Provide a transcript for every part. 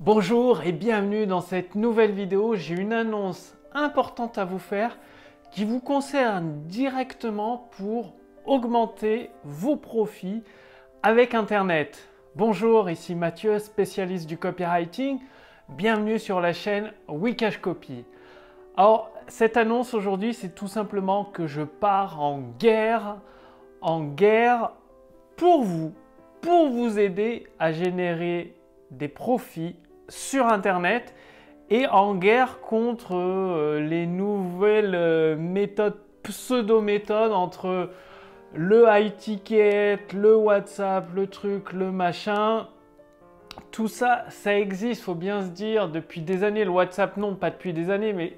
Bonjour et bienvenue dans cette nouvelle vidéo. J'ai une annonce importante à vous faire qui vous concerne directement pour augmenter vos profits avec Internet. Bonjour, ici Mathieu, spécialiste du copywriting. Bienvenue sur la chaîne Wikash Copy. Alors, cette annonce aujourd'hui, c'est tout simplement que je pars en guerre pour vous aider à générer des profits sur Internet et en guerre contre les nouvelles méthodes, pseudo-méthodes entre le high ticket, le WhatsApp, le truc, le machin. Tout ça, ça existe, faut bien se dire, depuis des années. Le WhatsApp, non, pas depuis des années, mais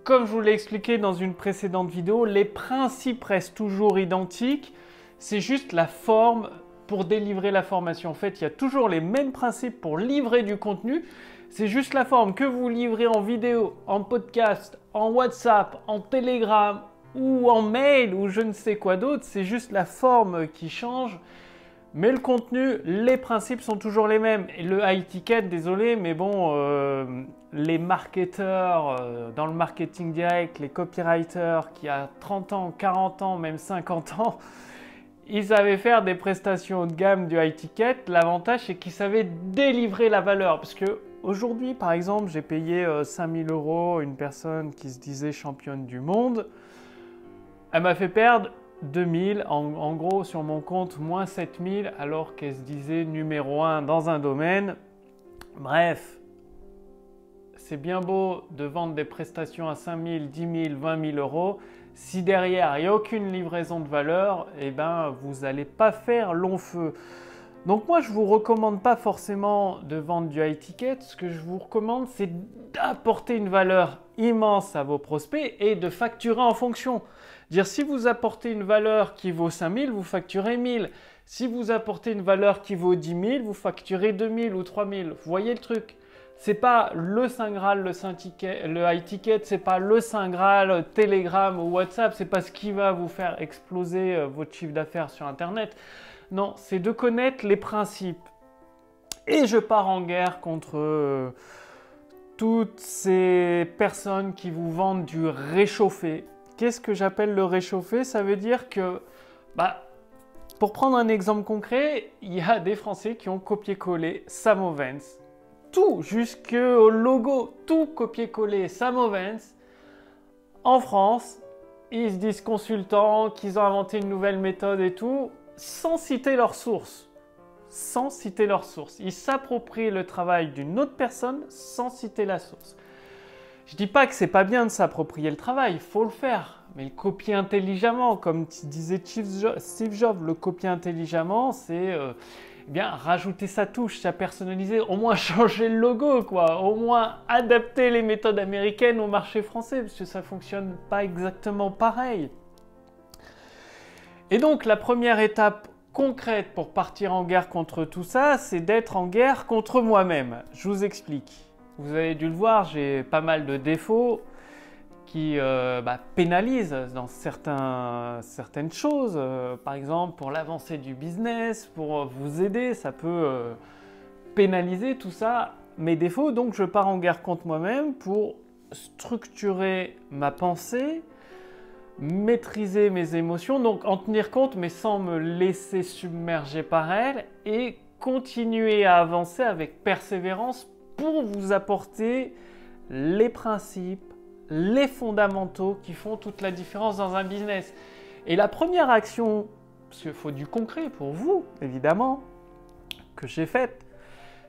comme je vous l'ai expliqué dans une précédente vidéo, les principes restent toujours identiques. C'est juste la forme pour délivrer la formation. En fait, il y a toujours les mêmes principes pour livrer du contenu. C'est juste la forme que vous livrez en vidéo, en podcast, en WhatsApp, en Telegram ou en mail ou je ne sais quoi d'autre. C'est juste la forme qui change. Mais le contenu, les principes sont toujours les mêmes. Et le high ticket, désolé, mais bon, les marketeurs dans le marketing direct, les copywriters qui a 30 ans, 40 ans, même 50 ans, ils savaient faire des prestations haut de gamme du high ticket. L'avantage, c'est qu'ils savaient délivrer la valeur. Parce que aujourd'hui, par exemple, j'ai payé 5000 € une personne qui se disait championne du monde. Elle m'a fait perdre 2000, en gros sur mon compte, moins 7000, alors qu'elle se disait numéro 1 dans un domaine. Bref, c'est bien beau de vendre des prestations à 5000, 10 000, 20 000 €. Si derrière, il n'y a aucune livraison de valeur, eh ben, vous n'allez pas faire long feu. Donc moi, je ne vous recommande pas forcément de vendre du high ticket. Ce que je vous recommande, c'est d'apporter une valeur immense à vos prospects et de facturer en fonction. Dire si vous apportez une valeur qui vaut 5000, vous facturez 1000. Si vous apportez une valeur qui vaut 10 000, vous facturez 2000 ou 3000. Vous voyez le truc? C'est pas le Saint Graal, le high ticket, c'est pas le Saint Graal, Telegram ou WhatsApp, c'est pas ce qui va vous faire exploser votre chiffre d'affaires sur Internet. Non, c'est de connaître les principes. Et je pars en guerre contre toutes ces personnes qui vous vendent du réchauffé. Qu'est-ce que j'appelle le réchauffé? Ça veut dire que, pour prendre un exemple concret, il y a des Français qui ont copié-collé Sam Ovens. Tout, jusqu'au logo, tout copié-collé Sam Ovens. En France, ils se disent consultants, qu'ils ont inventé une nouvelle méthode et tout, sans citer leurs sources. Sans citer leurs sources. Ils s'approprient le travail d'une autre personne sans citer la source. Je ne dis pas que c'est pas bien de s'approprier le travail, il faut le faire, mais le copier intelligemment, comme disait Steve Jobs, le copier intelligemment, c'est rajouter sa touche, sa personnaliser, au moins changer le logo, quoi, au moins adapter les méthodes américaines au marché français, parce que ça ne fonctionne pas exactement pareil. Et donc la première étape concrète pour partir en guerre contre tout ça, c'est d'être en guerre contre moi-même. Je vous explique. Vous avez dû le voir, j'ai pas mal de défauts qui pénalisent dans certaines choses. Par exemple, pour l'avancée du business, pour vous aider, ça peut pénaliser tout ça, mes défauts. Donc je pars en guerre contre moi-même pour structurer ma pensée, maîtriser mes émotions, donc en tenir compte mais sans me laisser submerger par elles et continuer à avancer avec persévérance pour vous apporter les principes, les fondamentaux qui font toute la différence dans un business. Et la première action, parce qu'il faut du concret pour vous, évidemment, que j'ai faite,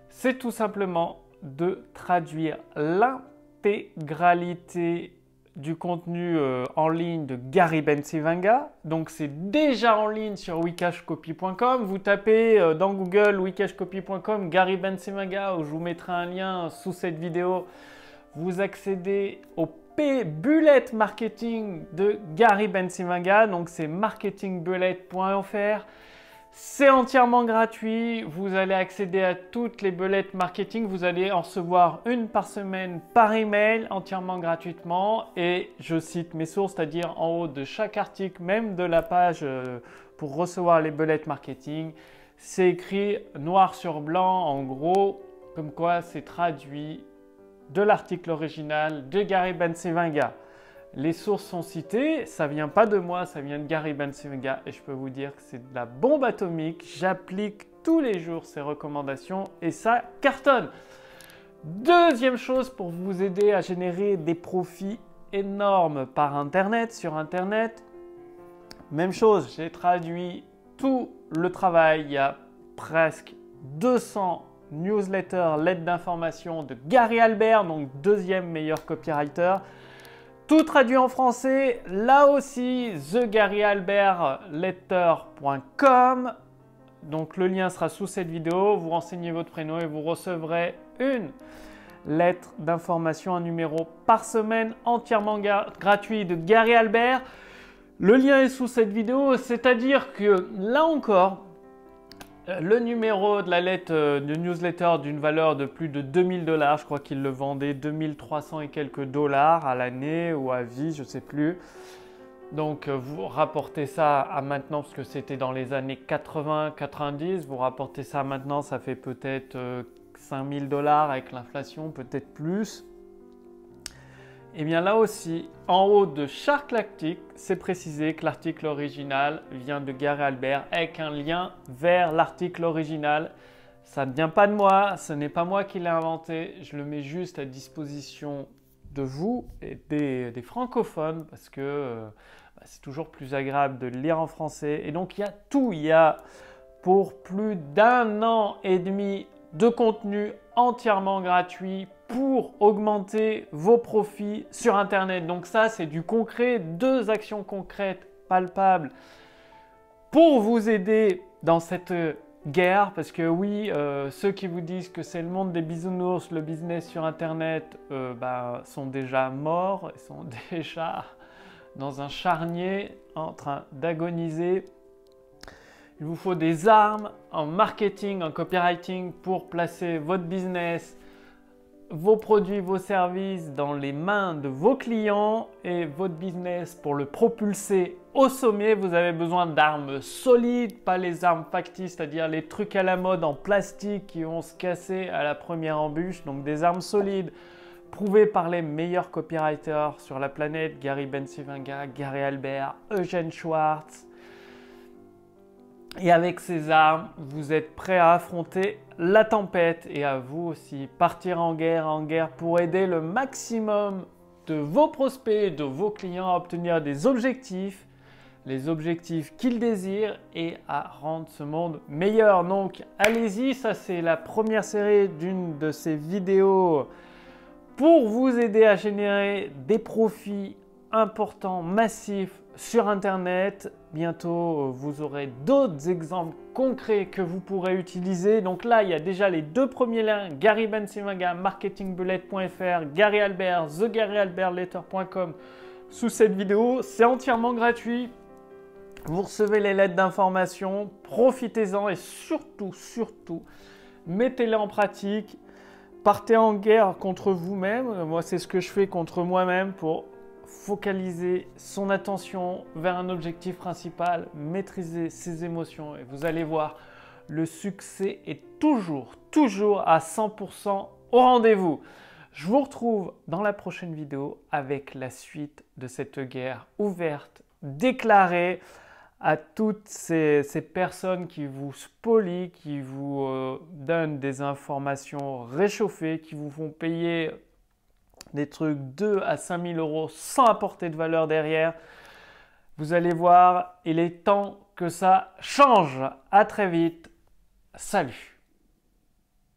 c'est tout simplement de traduire l'intégralité du contenu en ligne de Gary Bencivenga. Donc c'est déjà en ligne sur wikashcopy.com. Vous tapez dans Google wikashcopy.com Gary Bencivenga, où je vous mettrai un lien sous cette vidéo. Vous accédez au bullet marketing de Gary Bencivenga. Donc c'est marketingbullet.fr. C'est entièrement gratuit, vous allez accéder à toutes les bullet marketing, vous allez en recevoir une par semaine par email, entièrement gratuitement, et je cite mes sources, c'est-à-dire en haut de chaque article, même de la page pour recevoir les bullet marketing, c'est écrit noir sur blanc, en gros, comme quoi c'est traduit de l'article original de Gary Bencivenga. Les sources sont citées, ça vient pas de moi, ça vient de Gary Bencivenga et je peux vous dire que c'est de la bombe atomique. J'applique tous les jours ces recommandations et ça cartonne. Deuxième chose pour vous aider à générer des profits énormes par Internet, sur Internet. Même chose, j'ai traduit tout le travail. Il y a presque 200 newsletters, lettres d'information de Gary Albert, donc deuxième meilleur copywriter. Tout traduit en français, là aussi, thegaryalbertletter.com. Donc le lien sera sous cette vidéo, vous renseignez votre prénom et vous recevrez une lettre d'information, un numéro par semaine entièrement gratuit de Gary Albert. Le lien est sous cette vidéo, c'est-à-dire que là encore, le numéro de la lettre de newsletter d'une valeur de plus de 2000 $, je crois qu'il le vendait 2300 et quelques dollars à l'année ou à vie, je ne sais plus. Donc vous rapportez ça à maintenant, parce que c'était dans les années 80-90, vous rapportez ça à maintenant, ça fait peut-être 5000 $ avec l'inflation, peut-être plus. Et bien là aussi, en haut de chaque article, c'est précisé que l'article original vient de Gary Albert avec un lien vers l'article original. Ça ne vient pas de moi, ce n'est pas moi qui l'ai inventé, je le mets juste à disposition de vous et des francophones parce que c'est toujours plus agréable de le lire en français. Et donc il y a tout, il y a pour plus d'1 an et demi de contenu entièrement gratuit pour augmenter vos profits sur Internet. Donc ça, c'est du concret, 2 actions concrètes, palpables, pour vous aider dans cette guerre. Parce que oui, ceux qui vous disent que c'est le monde des bisounours, le business sur Internet, sont déjà morts, ils sont déjà dans un charnier en train d'agoniser. Il vous faut des armes en marketing, en copywriting pour placer votre business, vos produits, vos services dans les mains de vos clients et votre business pour le propulser au sommet. Vous avez besoin d'armes solides, pas les armes factices, c'est-à-dire les trucs à la mode en plastique qui vont se casser à la première embûche. Donc des armes solides prouvées par les meilleurs copywriters sur la planète, Gary Bencivenga, Gary Albert, Eugène Schwartz. Et avec ces armes, vous êtes prêt à affronter la tempête et à vous aussi partir en guerre pour aider le maximum de vos prospects, de vos clients à obtenir des objectifs, les objectifs qu'ils désirent et à rendre ce monde meilleur. Donc allez-y, ça c'est la première série d'une de ces vidéos pour vous aider à générer des profits importants, massifs sur Internet. Bientôt, vous aurez d'autres exemples concrets que vous pourrez utiliser. Donc là, il y a déjà les 2 premiers liens, Gary Bencivenga, marketingbullet.fr, Gary Albert, thegaryalbertletter.com sous cette vidéo. C'est entièrement gratuit. Vous recevez les lettres d'information, profitez-en et surtout, mettez-les en pratique. Partez en guerre contre vous-même. Moi, c'est ce que je fais contre moi-même pour focaliser son attention vers un objectif principal, maîtriser ses émotions et vous allez voir, le succès est toujours à 100% au rendez-vous. Je vous retrouve dans la prochaine vidéo avec la suite de cette guerre ouverte, déclarée à toutes ces personnes qui vous spolient, qui vous donnent des informations réchauffées, qui vous font payer des trucs 2 à 5 000 € sans apporter de valeur derrière. Vous allez voir, il est temps que ça change. À très vite. Salut!